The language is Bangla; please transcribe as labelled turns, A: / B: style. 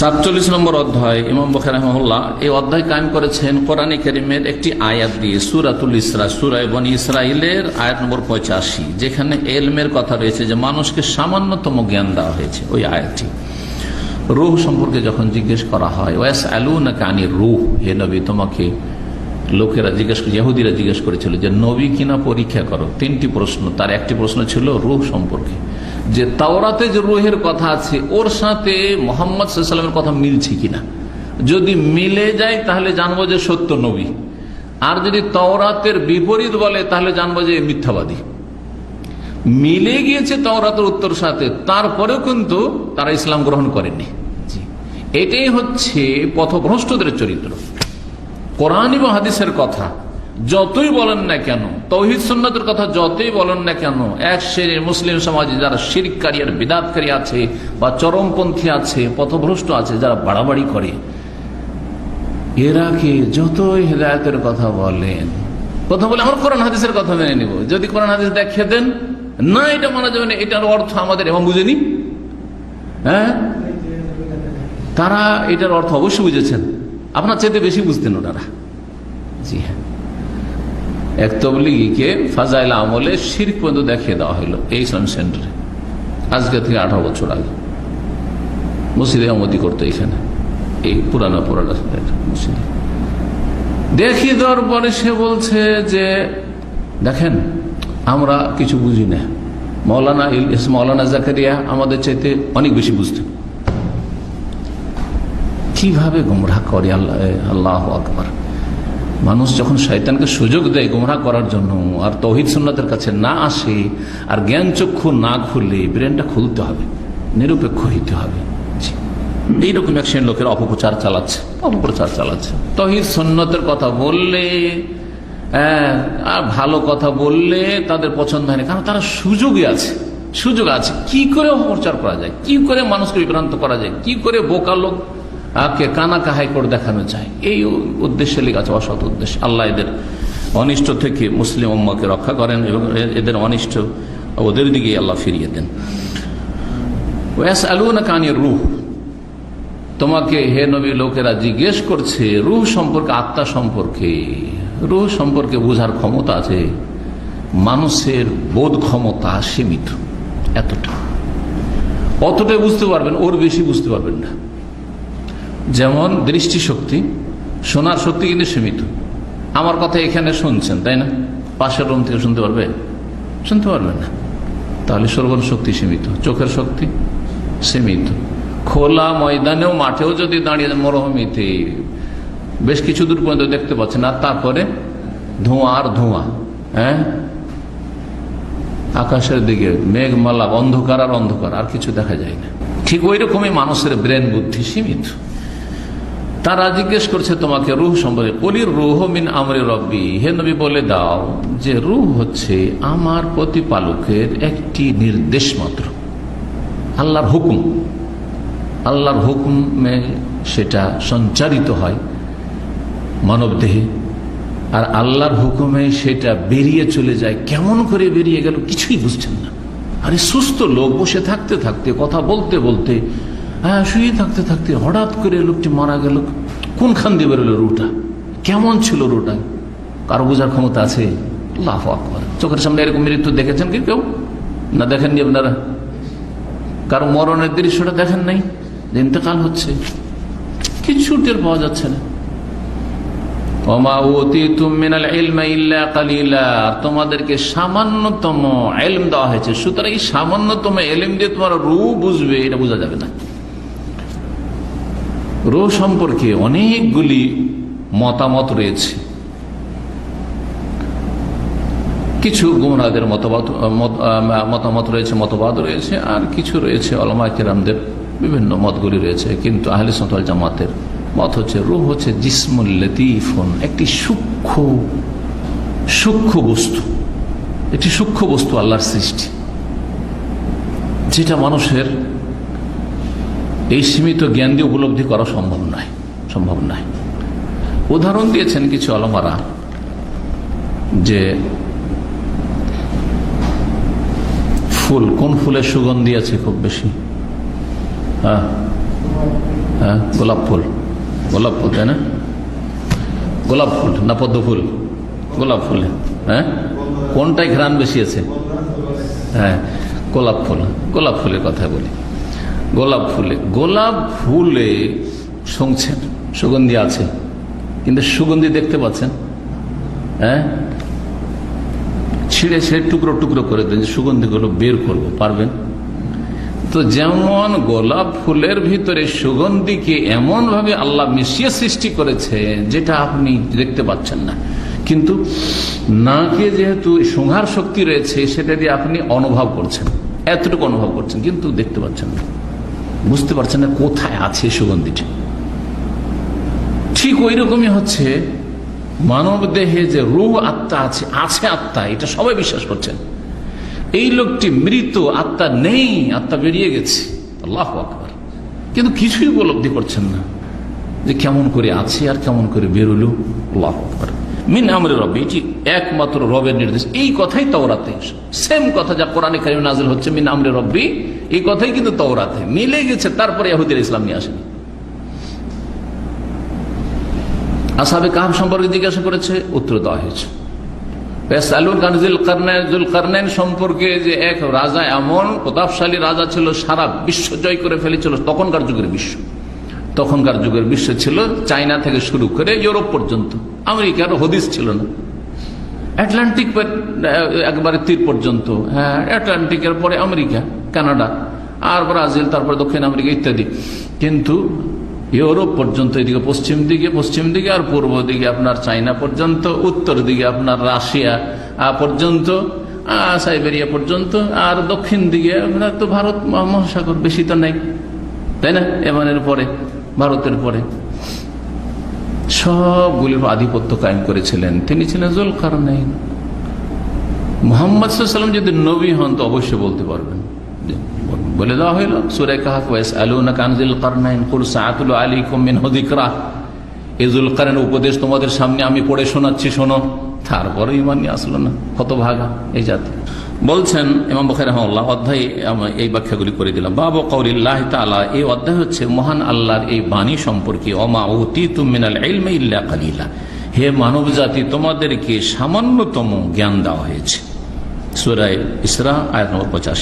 A: 47 নম্বর অধ্যায় ইমাম বুখারী রাহিমাহুল্লাহ এই অধ্যায় কায়েম করেছেন কোরআনে কারীমের একটি আয়াত দিয়ে, সূরাতুল ইসরা, সূরা বনী ইসরাইলের আয়াত নম্বর 85, যেখানে ইলমের কথা রয়েছে, যে মানুষকে সামান্যতম জ্ঞান দেওয়া হয়েছে। ওই আয়াতটি রূহ সম্পর্কে যখন জিজ্ঞেস করা হয়, ওয়াসআলুনাকা আনির রূহ, হে নবী তোমাকে লোকেরা জিজ্ঞেস করে, ইহুদিরা জিজ্ঞেস করেছিল যে নবী কিনা পরীক্ষা করো। 3টি প্রশ্ন, তার একটি প্রশ্ন ছিল রূহ সম্পর্কে, যে তাওরাতে যে রূহের কথা আছে ওর সাথে মুহাম্মদ সাল্লাল্লাহু আলাইহি ওয়াসাল্লামের কথা মিলছে কিনা। যদি মিলে যায় তাহলে জানবো যে সত্য নবী, আর যদি তাওরাতের বিপরীত বলে তাহলে জানবো যে মিথ্যাবাদী। মিলে গিয়েছে তাওরাতের উত্তর সাথে, তারপরেও কিন্তু তারা ইসলাম গ্রহণ করেনি। এটাই হচ্ছে পথভ্রষ্টদের চরিত্র। কোরআন এবং হাদিসের কথা যতই বলেন না কেন, তাওহীদ সুন্নাতের কথা যতই বলেন না কেন, এক শ্রেণীর মুসলিম সমাজে যারা শিরককারী আর বিদআতকারী আছে, বা চরমপন্থী আছে, পথভ্রষ্ট আছে, যারা বাড়াবাড়ি করে, এরাকে যতই হেদায়েতের কথা বলেন, কথা বলে আমরা কোরআন হাদিসের কথা মেনে নিব। যদি কোরআন হাদিস দেখিয়ে দেন না এটা মানা যাবে না, এটার অর্থ আমাদের এমন বুঝেনি, হ্যাঁ, তারা এটার অর্থ অবশ্যই বুঝেছেন, আপনার চাইতে বেশি বুঝতেন ওনারা। জি হ্যাঁ, এক তবলিগীকে ফাজাইল আমলে শিরক পর্যন্ত দেখিয়ে দেওয়া হলো এই ইসলাম সেন্টারে, আজকে থেকে 18 বছর আগে। মসজিদে আমতি করতো এখানে, এই পুরানা মসজিদে দেখিয়ে দেওয়ার পরে সে বলছে যে দেখেন আমরা কিছু বুঝি না, মৌলানা জাকারিয়া আমাদের চাইতে অনেক বেশি বুঝতেন। কিভাবে গুমরাহ করে! আল্লাহু আকবার। মানুষ যখন শয়তানকে সুযোগ দেয় গুমরাহ করার জন্য, আর তাওহীদ সুন্নাতের কাছে না আসে, আর জ্ঞান চক্ষু না খুলে, ব্রেনটা খুলতে হবে, নিরপেক্ষ হইতে হবে। এইরকম এক শ্রেণীর লোকের অপপ্রচার চালাচ্ছে। তাওহীদ সুন্নাতের কথা বললে আর ভালো কথা বললে তাদের পছন্দ হয় না, কারণ তারা সুযোগ আছে কি করে অপপ্রচার করা যায়, কি করে মানুষকে বিভ্রান্ত করা যায়, কি করে বোকা লোক কানা কাহাই করে দেখানো যায়। এই উদ্দেশ্যে লেগে আছে, অসৎ উদ্দেশ্য। আল্লাহ এদের অনিষ্ট থেকে মুসলিম উম্মাহকে রক্ষা করেন এবং এদের অনিষ্ট ওদের দিকে আল্লাহ ফিরিয়ে দেন। ওয়াসআলুনাকা আনির রূহ, তোমাকে হে নবী লোকেরা জিজ্ঞেস করছে রূহ সম্পর্কে, আত্মা সম্পর্কে। রূহ সম্পর্কে বোঝার ক্ষমতা আছে, মানুষের বোধ ক্ষমতা সীমিত, অতটাই বুঝতে পারবেন, ওর বেশি বুঝতে পারবেন না। যেমন দৃষ্টিশক্তি, শোনার শক্তি কিন্তু সীমিত। আমার কথা এখানে শুনছেন, তাই না? পাশের রুম থেকে শুনতে পারবেন না, তাহলে শ্রবণ শক্তি সীমিত, চোখের শক্তি সীমিত। খোলা ময়দানেও মাঠেও যদি দাঁড়িয়ে মরুভূমিতে বেশ কিছু দূর পর্যন্ত দেখতে পাচ্ছেন, আর তারপরে ধোঁয়া আর ধোঁয়া, হ্যাঁ, আকাশের দিকে মেঘমালা, অন্ধকার আর অন্ধকার, আর কিছু দেখা যায় না। ঠিক ওই রকমই মানুষের ব্রেন বুদ্ধি সীমিত। তারা জিজ্ঞেস করছে তোমাকে রূহ সম্পর্কে, কুলির রূহ মিন আমরি রব্বি, হে নবী বলে দাও যে রূহ হচ্ছে আমার প্রতিপালকের একটি নির্দেশ মাত্র, আল্লাহর হুকুম। আল্লাহর হুকুমে সেটা সঞ্চারিত হয় মানব দেহে, আর আল্লাহর হুকুমে সেটা বেরিয়ে চলে যায়। কেমন করে বেরিয়ে গেল কিছুই বুঝছেন না। আরে সুস্থ লোক বসে থাকতে থাকতে, কথা বলতে বলতে, হ্যাঁ, শুয়ে থাকতে থাকতে হঠাৎ করে লোকটি মারা গেল। কোনখান দিয়ে বেরোলো রুটা? কেমন ছিল রুটা? কারো বোঝার ক্ষমতা আছে? আল্লাহু আকবার। চোখের সামনে এরকম মৃত্যু দেখেছেন কি কেউ? না দেখেননি আপনারা? কারো মরণের দৃশ্যটা দেখেন নাই, যে ইন্তেকাল হচ্ছে, কিছু টের পাওয়া যাচ্ছে না। তোমাদেরকে সামান্যতম ইলম দেওয়া হয়েছে, সুতরাং এই সামান্যতম ইলম দিয়ে তোমার রূহ বুঝবে এটা বোঝা যাবে না। রূহ সম্পর্কে অনেকগুলি মতামত রয়েছে। কিছু গুমরাহদের মতামত রয়েছে, মতবাদ রয়েছে, আর কিছু রয়েছে উলামায়ে কেরামদের বিভিন্ন মতগুলি রয়েছে। কিন্তু আহলে সুন্নাত ওয়াল জামাতের মত হচ্ছে রূহ হচ্ছে জিসমুল লতীফুন, একটি সূক্ষ্ম বস্তু, আল্লাহর সৃষ্টি, যেটা মানুষের এই সীমিত জ্ঞান দিয়ে উপলব্ধি করা সম্ভব নয়। উদাহরণ দিয়েছেন কিছু উলামারা যে ফুল, কোন ফুলের সুগন্ধি আছে খুব বেশি? হ্যাঁ, গোলাপ ফুল, গোলাপ ফুল, তাই না? গোলাপ ফুল না পদ্ম ফুল? গোলাপ ফুল। হ্যাঁ, কোনটাই ঘ্রাণ বেশি আছে? হ্যাঁ, গোলাপ ফুল। গোলাপ ফুলের কথা বলি। গোলাপ ফুলে শুনছেন সুগন্ধি আছে, কিন্তু সুগন্ধি দেখতে পাচ্ছেন? হ্যাঁ, ছিঁড়ে টুকরো টুকরো করে দেন, সুগন্ধিগুলো বের করবো, পারবেন? তো যেমন গোলাপ ফুলের ভিতরে সুগন্ধিকে এমন ভাবে আল্লাহ মিশিয়ে সৃষ্টি করেছে যেটা আপনি দেখতে পাচ্ছেন না, কিন্তু নাকে যেহেতু সংহার শক্তি রয়েছে সেটা দিয়ে আপনি অনুভব করছেন, এতটুকু অনুভব করছেন, কিন্তু দেখতে পাচ্ছেন না, বুঝতে পারছেন না কোথায় আছে সুগন্ধিটা। ঠিক ওই রকমই হচ্ছে মানব দেহে যে রূহ, আত্মা আছে, আত্মা, এটা সবাই বিশ্বাস করছেন। এই লোকটি মৃত, আত্মা নেই, আত্মা বেরিয়ে গেছে, আল্লাহু আকবার, কিন্তু কিছুই উপলব্ধি করছেন না যে কেমন করে আছে আর কেমন করে বেরোলো। আল্লাহু আকবার। মিন আমরি রব্বি, এটি একমাত্র রবের নির্দেশ। এই কথাই তাওরাতে, সেম কথা যা কোরআনে কারিমে নাযিল হচ্ছে মিন আমরি রব্বি, এই কথাই কিন্তু তাওরাতে মিলে গেছে। তারপরে ইহুদিরা ইসলাম নিয়ে আসেনি। আসহাবে কাহফ সম্পর্কে জিজ্ঞাসা করেছে, উত্তর দেওয়া হয়েছে। যুলকারনাইন সম্পর্কে, যে এক রাজা, এমন প্রতাপশালী রাজা ছিল, সারা বিশ্ব জয় করে ফেলেছিল। তখনকার যুগের বিশ্ব ছিল চায়না থেকে শুরু করে ইউরোপ পর্যন্ত, আমেরিকার হদিস ছিল না, আটলান্টিক একবারে তীর পর্যন্ত। হ্যাঁ, আটলান্টিকের পরে আমেরিকা, কানাডা, আর ব্রাজিল, তারপরে দক্ষিণ আমেরিকা ইত্যাদি। কিন্তু ইউরোপ পর্যন্ত, এদিকে পশ্চিম দিকে আর পূর্ব দিকে আপনার চায়না পর্যন্ত, উত্তর দিকে আপনার রাশিয়া পর্যন্ত, সাইবেরিয়া পর্যন্ত, আর দক্ষিণ দিকে আপনার তো ভারত মহাসাগর, বেশি তো নাই, তাই না? এমানের পরে, ভারতের পরে সবগুলির আধিপত্য কায়েম করেছিলেন তিনি, ছিলেন যুলকারনাইন। মুহাম্মদ সাল্লাল্লাহু আলাইহি ওয়াসাল্লাম যদি নবী হন তো অবশ্যই বলতে পারবেন। বলে দেওয়া হইল সূরা কাহফ, ওয়াসআলুনাকা আন যুলকারনাইন কুল সাআতুল আলাইকুম মিনহু যিকরা। এই যুলকারনাইনের উপদেশ তোমাদের সামনে আমি পড়ে শোনাচ্ছি, শোনো। তারপরে ঈমান নিয়ে আসলো না, হতভাগা এই জাতি। বলছেন ইমাম বুখারী রাহিমাহুল্লাহ, অধ্যায় এই ব্যাখ্যাগুলি করে দিলাম। বাবু কাউলিল্লাহি তাআলা, এই অধ্যায় হচ্ছে মহান আল্লাহর এই বাণী সম্পর্কে। ওমা উতীতুম মিনাল ইলমি ইল্লা কালিলা, হে মানব জাতি, তোমাদেরকে সামান্যতম জ্ঞান দেওয়া হয়েছে। সূরা ইসরা আয়াত নম্বর 85।